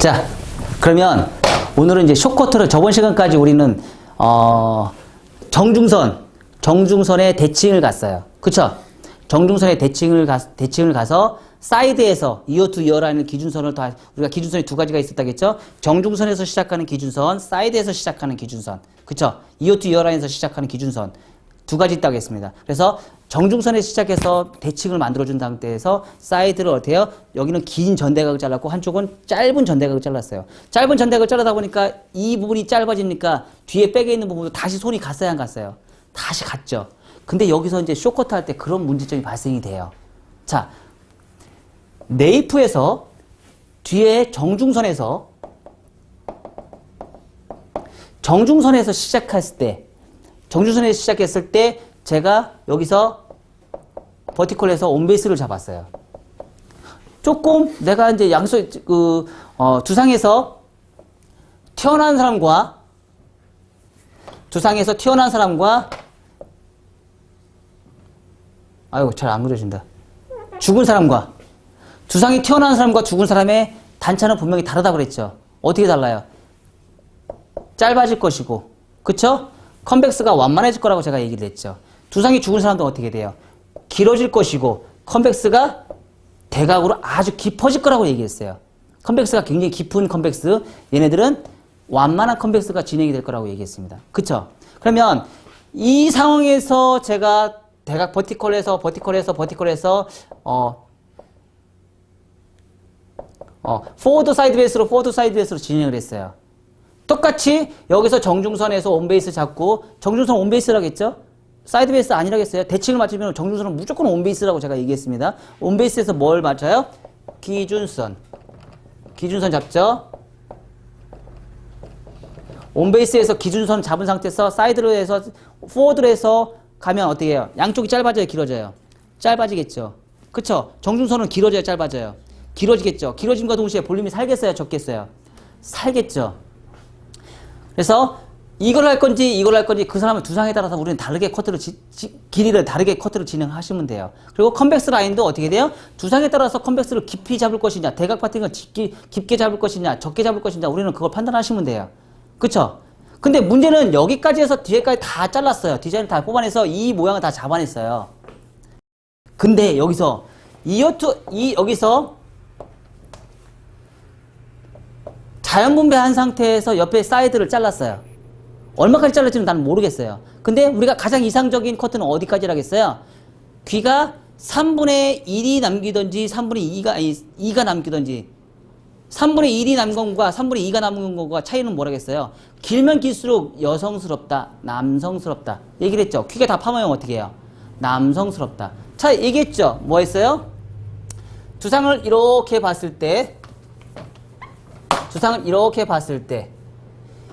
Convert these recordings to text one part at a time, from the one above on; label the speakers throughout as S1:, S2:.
S1: 자, 그러면 오늘은 이제 숏커트를 저번 시간까지 우리는 정중선의 대칭을 갔어요. 그쵸? 정중선의 대칭을 가서 사이드에서 이어 투 이어라는 기준선을 우리가 기준선이 두 가지가 있었다 겠죠? 정중선에서 시작하는 기준선, 사이드에서 시작하는 기준선. 그쵸? 이어 투 이어라인에서 시작하는 기준선. 두 가지 있다고 했습니다. 그래서 정중선에 시작해서 대칭을 만들어준 상태에서 사이드를 어떻게 해요? 여기는 긴 전대각을 잘랐고 한쪽은 짧은 전대각을 잘랐어요. 짧은 전대각을 자르다 보니까 이 부분이 짧아지니까 뒤에 백에 있는 부분도 다시 손이 갔어요, 안 갔어요? 다시 갔죠. 근데 여기서 이제 숏커트 할 때 그런 문제점이 발생이 돼요. 자, 네이프에서 뒤에 정중선에서 시작했을 때 제가 여기서 버티컬에서 온베이스를 잡았어요. 조금 내가 이제 두상에서 튀어나온 사람과 아이고 잘 안 그려진다. 죽은 사람과 두상이 튀어나온 사람과 죽은 사람의 단차는 분명히 다르다고 그랬죠. 어떻게 달라요? 짧아질 것이고, 그쵸? 컨벡스가 완만해질 거라고 제가 얘기를 했죠. 두상이 죽은 사람도 어떻게 돼요? 길어질 것이고, 컨벡스가 대각으로 아주 깊어질 거라고 얘기했어요. 컨벡스가 굉장히 깊은 컨벡스, 얘네들은 완만한 컨벡스가 진행이 될 거라고 얘기했습니다. 그쵸? 그러면 이 상황에서 제가 대각 버티컬에서 포워드 사이드 베이스로 진행을 했어요. 똑같이 여기서 정중선에서 온베이스 잡고 정중선 온베이스라고 했죠? 사이드 베이스 아니라겠어요? 대칭을 맞추면 정중선은 무조건 온베이스라고 제가 얘기했습니다. 온베이스에서 뭘 맞춰요? 기준선 잡죠? 온베이스에서 기준선 잡은 상태에서 사이드로 해서 포워드로 해서 가면 어떻게 해요? 양쪽이 짧아져요, 길어져요? 짧아지겠죠. 그쵸? 정중선은 길어져요, 짧아져요? 길어지겠죠. 길어짐과 동시에 볼륨이 살겠어요, 적겠어요? 살겠죠. 그래서 이걸 할 건지 그 사람의 두상에 따라서 우리는 다르게 길이를 다르게 커트를 진행하시면 돼요. 그리고 컨벡스 라인도 어떻게 돼요? 두상에 따라서 컨벡스를 깊이 잡을 것이냐, 대각 파팅을 깊게 잡을 것이냐, 적게 잡을 것이냐, 우리는 그걸 판단하시면 돼요. 그쵸? 근데 문제는 여기까지 해서 뒤에까지 다 잘랐어요. 디자인을 다 뽑아내서 이 모양을 다 잡아냈어요. 근데 여기서 여기서 자연 분배한 상태에서 옆에 사이드를 잘랐어요. 얼마까지 잘랐지는 나는 모르겠어요. 근데 우리가 가장 이상적인 커트는 어디까지라겠어요? 귀가 3분의 1이 남기든지 3분의 2가 남기든지 3분의 1이 남은 것과 3분의 2가 남은 것과 차이는 뭐라겠어요? 길면 길수록 여성스럽다, 남성스럽다 얘기를 했죠. 귀가 다 파마면 어떻게 해요? 남성스럽다. 자, 얘기했죠. 뭐 했어요? 두상을 이렇게 봤을 때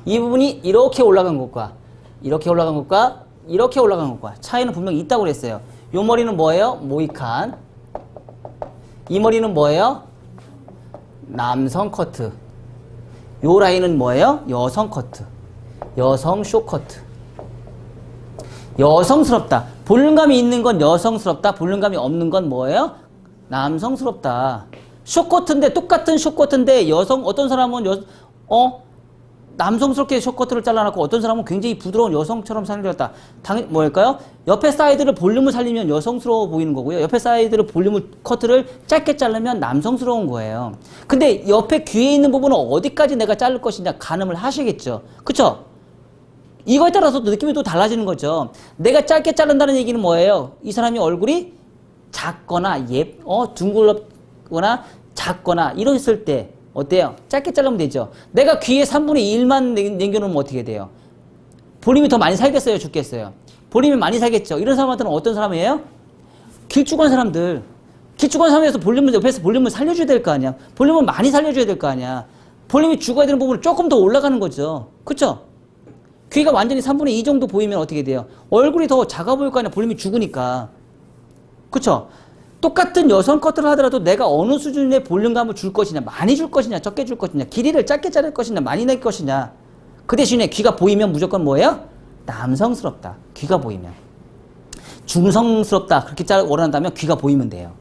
S1: 이 부분이 이렇게 올라간 것과 이렇게 올라간 것과 차이는 분명히 있다고 그랬어요. 요 머리는 뭐예요? 모이칸. 이 머리는 뭐예요? 남성 커트. 요 라인은 뭐예요? 여성 커트. 여성 숏커트. 여성스럽다. 볼륨감이 있는 건 여성스럽다. 볼륨감이 없는 건 뭐예요? 남성스럽다. 숏커트인데 똑같은 숏커트인데 어떤 사람은 남성스럽게 숏커트를 잘라놨고 어떤 사람은 굉장히 부드러운 여성처럼 살렸다. 뭐랄까요? 옆에 사이드를 볼륨을 살리면 여성스러워 보이는 거고요. 옆에 사이드를 커트를 짧게 자르면 남성스러운 거예요. 근데 옆에 귀에 있는 부분은 어디까지 내가 자를 것이냐 가늠을 하시겠죠. 그쵸? 이거에 따라서도 느낌이 또 달라지는 거죠. 내가 짧게 자른다는 얘기는 뭐예요? 이 사람이 얼굴이 작거나 둥글거나 작거나 이랬을 때 어때요? 짧게 자르면 되죠. 내가 귀에 3분의 1만 남겨놓으면 어떻게 돼요? 볼륨이 더 많이 살겠어요? 죽겠어요? 볼륨이 많이 살겠죠. 이런 사람한테는 어떤 사람이에요? 길쭉한 사람들. 길쭉한 사람에서 옆에서 볼륨을 살려줘야 될 거 아니야. 볼륨을 많이 살려줘야 될 거 아니야. 볼륨이 죽어야 되는 부분을 조금 더 올라가는 거죠. 그쵸? 귀가 완전히 3분의 2 정도 보이면 어떻게 돼요? 얼굴이 더 작아 보일 거 아니야. 볼륨이 죽으니까. 그쵸? 똑같은 여성 커트를 하더라도 내가 어느 수준의 볼륨감을 줄 것이냐, 많이 줄 것이냐, 적게 줄 것이냐, 길이를 짧게 자를 것이냐, 많이 낼 것이냐. 그 대신에 귀가 보이면 무조건 뭐예요? 남성스럽다. 귀가 보이면. 중성스럽다. 그렇게 원한다면 귀가 보이면 돼요.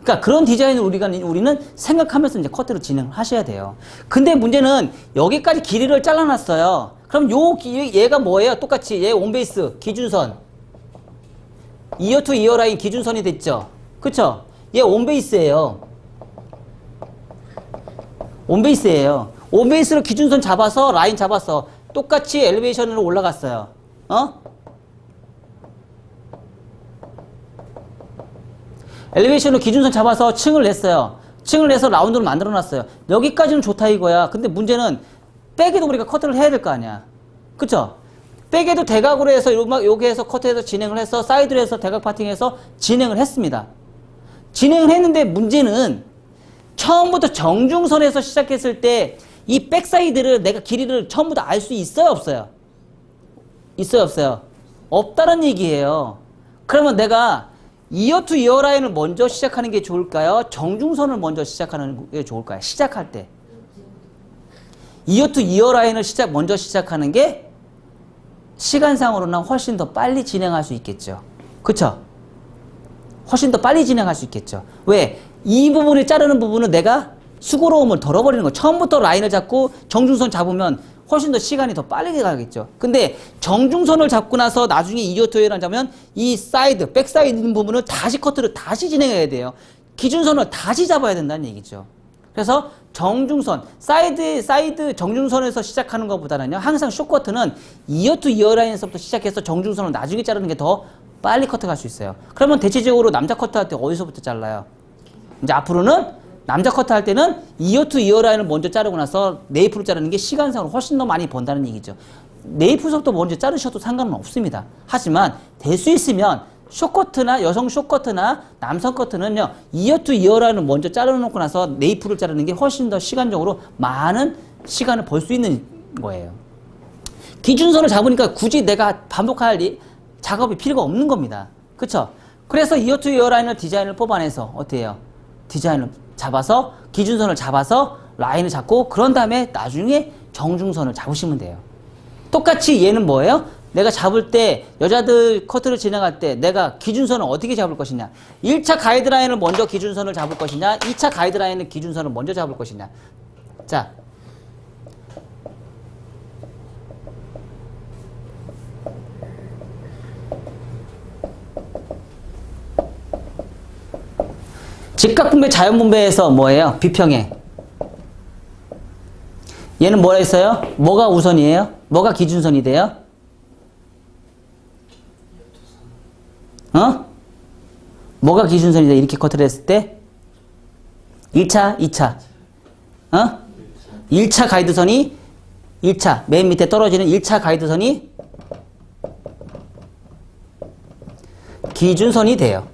S1: 그러니까 그런 디자인을 우리는 생각하면서 이제 커트를 진행하셔야 돼요. 근데 문제는 여기까지 길이를 잘라놨어요. 그럼 얘가 뭐예요? 똑같이 얘 온베이스 기준선. 이어 투 이어 라인 기준선이 됐죠? 그쵸? 얘 온베이스예요. 온베이스예요. 온베이스로 기준선 잡아서 라인 잡았어. 똑같이 엘리베이션으로 올라갔어요. 엘리베이션으로 기준선 잡아서 층을 냈어요. 층을 내서 라운드를 만들어 놨어요. 여기까지는 좋다 이거야. 근데 문제는 백에도 우리가 커트를 해야 될 거 아니야. 그쵸? 백에도 대각으로 해서 여기에서 커트해서 진행을 해서 사이드로 해서 대각 파팅해서 진행을 했습니다. 진행을 했는데 문제는 처음부터 정중선에서 시작했을 때 이 백사이드를 내가 길이를 처음부터 알 수 있어요 없어요? 있어요 없어요? 없다는 얘기예요. 그러면 내가 이어 투 이어 라인을 먼저 시작하는 게 좋을까요? 정중선을 먼저 시작하는 게 좋을까요? 시작할 때 이어 투 이어 라인을 먼저 시작하는 게 시간상으로는 훨씬 더 빨리 진행할 수 있겠죠. 그쵸? 훨씬 더 빨리 진행할 수 있겠죠. 왜? 이 부분을 자르는 부분은 내가 수고로움을 덜어버리는 거. 처음부터 라인을 잡고 정중선 잡으면 훨씬 더 시간이 더 빨리 가겠죠. 근데 정중선을 잡고 나서 나중에 이어 투 이어 라인 잡으면 이 사이드, 백사이드 있는 부분을 다시 커트를 다시 진행해야 돼요. 기준선을 다시 잡아야 된다는 얘기죠. 그래서 정중선, 사이드 정중선에서 시작하는 것보다는요, 항상 숏커트는 이어 투 이어 라인에서부터 시작해서 정중선을 나중에 자르는 게 더 빨리 커트 갈 수 있어요. 그러면 대체적으로 남자 커트 할 때 어디서부터 잘라요? 이제 앞으로는 남자 커트 할 때는 이어 투 이어 라인을 먼저 자르고 나서 네이프로 자르는 게 시간상으로 훨씬 더 많이 번다는 얘기죠. 네이프서부터 먼저 자르셔도 상관은 없습니다. 하지만 될 수 있으면 숏커트나 여성 숏커트나 남성 커트는요, 이어 투 이어 라인을 먼저 자르놓고 나서 네이프를 자르는 게 훨씬 더 시간적으로 많은 시간을 벌 수 있는 거예요. 기준선을 잡으니까 굳이 내가 반복할 작업이 필요가 없는 겁니다. 그쵸? 그래서 이어 투 이어 라인을 디자인을 뽑아내서 어떻게 해요? 디자인을 잡아서 기준선을 잡아서 라인을 잡고 그런 다음에 나중에 정중선을 잡으시면 돼요. 똑같이 얘는 뭐예요? 내가 잡을 때 여자들 커트를 진행할 때 내가 기준선을 어떻게 잡을 것이냐, 1차 가이드라인을 먼저 기준선을 잡을 것이냐, 2차 가이드라인을 기준선을 먼저 잡을 것이냐. 자, 직각분배 자연분배에서 뭐예요? 비평행. 얘는 뭐라 했어요? 뭐가 우선이에요? 뭐가 기준선이 돼요? 뭐가 기준선이 돼? 이렇게 커트를 했을 때 1차, 2차 1차 가이드선이 1차 맨 밑에 떨어지는 1차 가이드선이 기준선이 돼요.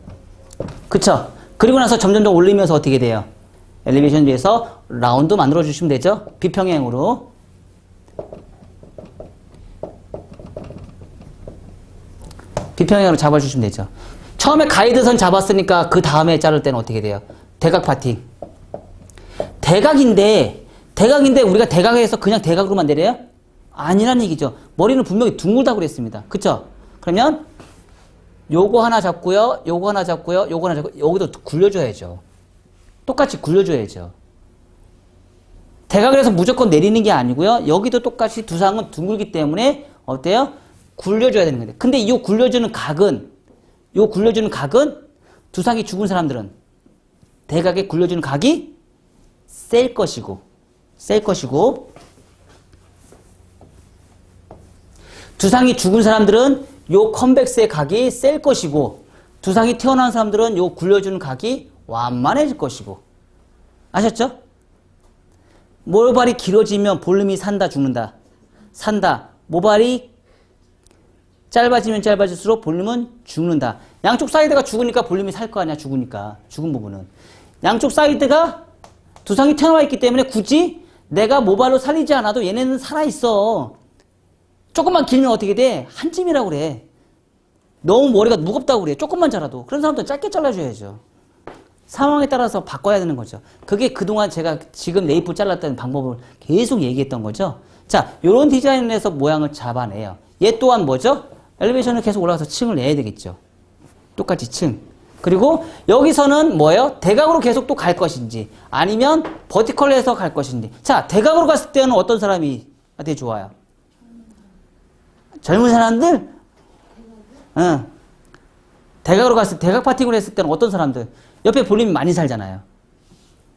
S1: 그쵸? 그리고 나서 점점 더 올리면서 어떻게 돼요? 엘리베이션 위에서 라운드 만들어 주시면 되죠? 비평행으로. 비평행으로 잡아주시면 되죠. 처음에 가이드선 잡았으니까 그 다음에 자를 때는 어떻게 돼요? 대각 파팅. 대각인데 우리가 대각에서 그냥 대각으로만 내려요? 아니란 얘기죠. 머리는 분명히 둥글다고 그랬습니다. 그쵸? 그러면 요거 하나 잡고요, 요거 하나 잡고요, 요거 하나 잡고, 여기도 굴려줘야죠. 똑같이 굴려줘야죠. 대각을 해서 무조건 내리는 게 아니고요, 여기도 똑같이 두상은 둥글기 때문에 어때요? 굴려줘야 되는 건데. 근데 요 굴려주는 각은 두상이 죽은 사람들은 대각에 굴려주는 각이 셀 것이고 두상이 죽은 사람들은 요 컨벡스의 각이 셀 것이고, 두상이 튀어나온 사람들은 요 굴려주는 각이 완만해질 것이고. 아셨죠? 모발이 길어지면 볼륨이 산다, 죽는다. 산다. 모발이 짧아지면 짧아질수록 볼륨은 죽는다. 양쪽 사이드가 죽으니까 볼륨이 살 거 아니야, 죽으니까. 죽은 부분은. 양쪽 사이드가 두상이 튀어나와 있기 때문에 굳이 내가 모발로 살리지 않아도 얘네는 살아있어. 조금만 길면 어떻게 돼? 한 찜이라고 그래. 너무 머리가 무겁다고 그래. 조금만 자라도. 그런 사람들은 짧게 잘라줘야죠. 상황에 따라서 바꿔야 되는 거죠. 그게 그동안 제가 지금 네이프 잘랐다는 방법을 계속 얘기했던 거죠. 자, 요런 디자인을 해서 모양을 잡아내요. 얘 또한 뭐죠? 엘리베이션을 계속 올라가서 층을 내야 되겠죠. 똑같이 층. 그리고 여기서는 뭐예요? 대각으로 계속 또 갈 것인지 아니면 버티컬로 해서 갈 것인지. 자, 대각으로 갔을 때는 어떤 사람이 되게 좋아요? 젊은 사람들? 응. 대각으로 갔을 때, 대각 파팅을 했을 때는 어떤 사람들? 옆에 볼륨이 많이 살잖아요.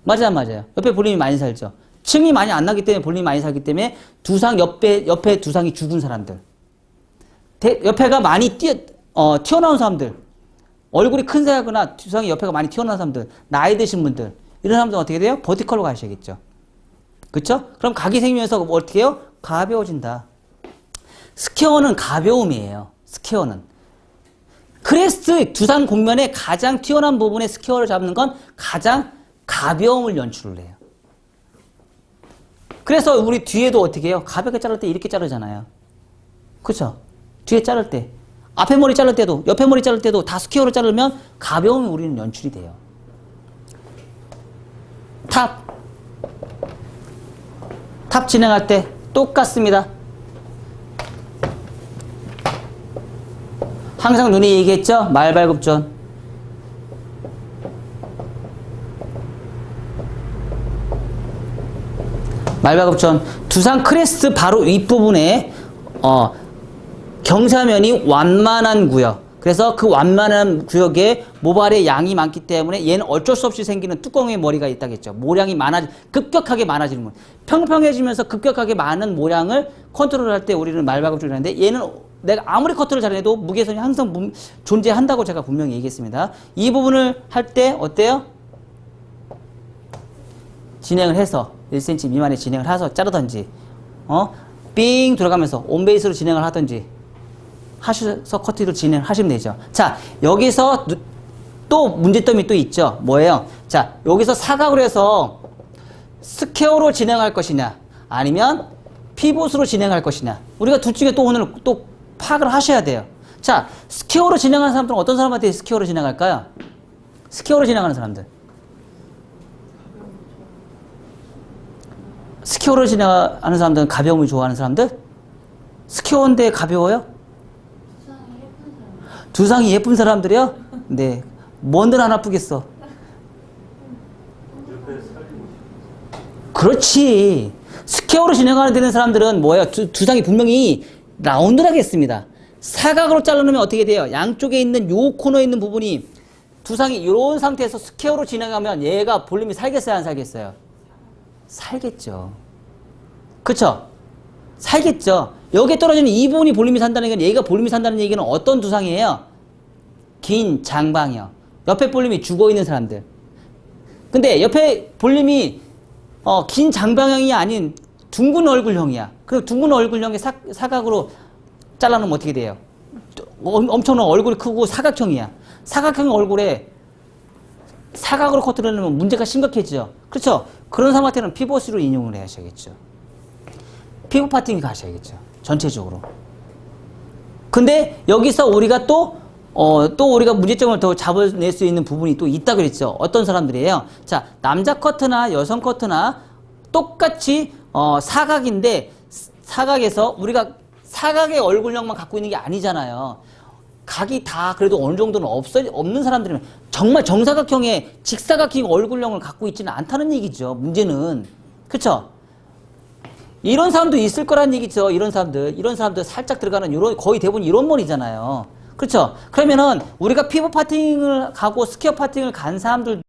S1: 맞아요, 맞아요. 옆에 볼륨이 많이 살죠. 층이 많이 안 나기 때문에 볼륨이 많이 살기 때문에 두상 옆에 두상이 죽은 사람들. 옆에가 많이 튀어나온 사람들. 얼굴이 큰 사람이거나 두상이 옆에가 많이 튀어나온 사람들. 나이 드신 분들. 이런 사람들은 어떻게 돼요? 버티컬로 가셔야겠죠. 그쵸? 그럼 각이 생기면서 어떻게 해요? 가벼워진다. 스퀘어는 가벼움이에요. 스퀘어는. 크레스트 두상 곡면의 가장 튀어나온 부분에 스퀘어를 잡는 건 가장 가벼움을 연출을 해요. 그래서 우리 뒤에도 어떻게 해요? 가볍게 자를 때 이렇게 자르잖아요. 그쵸? 뒤에 자를 때. 앞에 머리 자를 때도, 옆에 머리 자를 때도 다 스퀘어로 자르면 가벼움이 우리는 연출이 돼요. 탑 진행할 때 똑같습니다. 항상 눈이 얘기했죠? 말발굽전. 말발굽전. 두상 크레스트 바로 윗부분에 경사면이 완만한 구역. 그래서 그 완만한 구역에 모발의 양이 많기 때문에 얘는 어쩔 수 없이 생기는 뚜껑의 머리가 있다겠죠. 모량이 급격하게 많아지는 거예요. 평평해지면서 급격하게 많은 모량을 컨트롤할 때 우리는 말발굽전을 하는데 얘는 내가 아무리 커트를 잘해도 무게선이 항상 존재한다고 제가 분명히 얘기했습니다. 이 부분을 할 때 어때요? 진행을 해서 1cm 미만의 진행을 해서 자르든지 삥 들어가면서 온베이스로 진행을 하든지 하셔서 커트를 진행하시면 되죠. 자, 여기서 또 문제점이 또 있죠. 뭐예요? 자, 여기서 사각으로 해서 스퀘어로 진행할 것이냐 아니면 피봇으로 진행할 것이냐. 우리가 둘 중에 또 오늘 또 파악을 하셔야 돼요. 자, 스퀘어로 진행하는 사람들은 어떤 사람한테 스퀘어로 진행할까요? 스퀘어로 진행하는 사람들. 스퀘어로 진행하는 사람들은 가벼움을 좋아하는 사람들? 스퀘어인데 가벼워요? 두상이 예쁜 사람들이요? 네. 뭔들 안 아프겠어. 그렇지. 스퀘어로 진행하는 되는 사람들은 뭐예요? 두상이 분명히 라운드라겠습니다. 사각으로 잘라놓으면 어떻게 돼요? 양쪽에 있는 요 코너에 있는 부분이 두상이 이런 상태에서 스퀘어로 진행하면 얘가 볼륨이 살겠어요? 안 살겠어요? 살겠죠. 그쵸? 살겠죠. 여기에 떨어지는 이 부분이 볼륨이 산다는 건 얘가 볼륨이 산다는 얘기는 어떤 두상이에요? 긴 장방이요. 옆에 볼륨이 죽어있는 사람들. 근데 옆에 볼륨이 긴 장방형이 아닌 둥근 얼굴형이야. 그럼 둥근 얼굴형의 사각으로 잘라놓으면 어떻게 돼요? 엄청난 얼굴이 크고 사각형이야. 사각형 얼굴에 사각으로 커트를 하면 문제가 심각해지죠. 그렇죠? 그런 상황한테는 피벗으로 인용을 하셔야겠죠. 피벗 파팅이 가셔야겠죠. 전체적으로. 근데 여기서 우리가 또 우리가 문제점을 더 잡아낼 수 있는 부분이 또 있다 그랬죠. 어떤 사람들이에요? 자, 남자 커트나 여성 커트나 똑같이 사각인데 사각에서 우리가 사각의 얼굴형만 갖고 있는 게 아니잖아요. 각이 다 그래도 어느 정도는 없는 사람들이면 정말 정사각형의 직사각형 얼굴형을 갖고 있지는 않다는 얘기죠. 문제는. 그쵸? 이런 사람도 있을 거란 얘기죠. 이런 사람들 살짝 들어가는 거의 대부분 이런 머리잖아요. 그렇죠? 그러면은 우리가 피벗 파팅을 가고 스퀘어 파팅을 간 사람들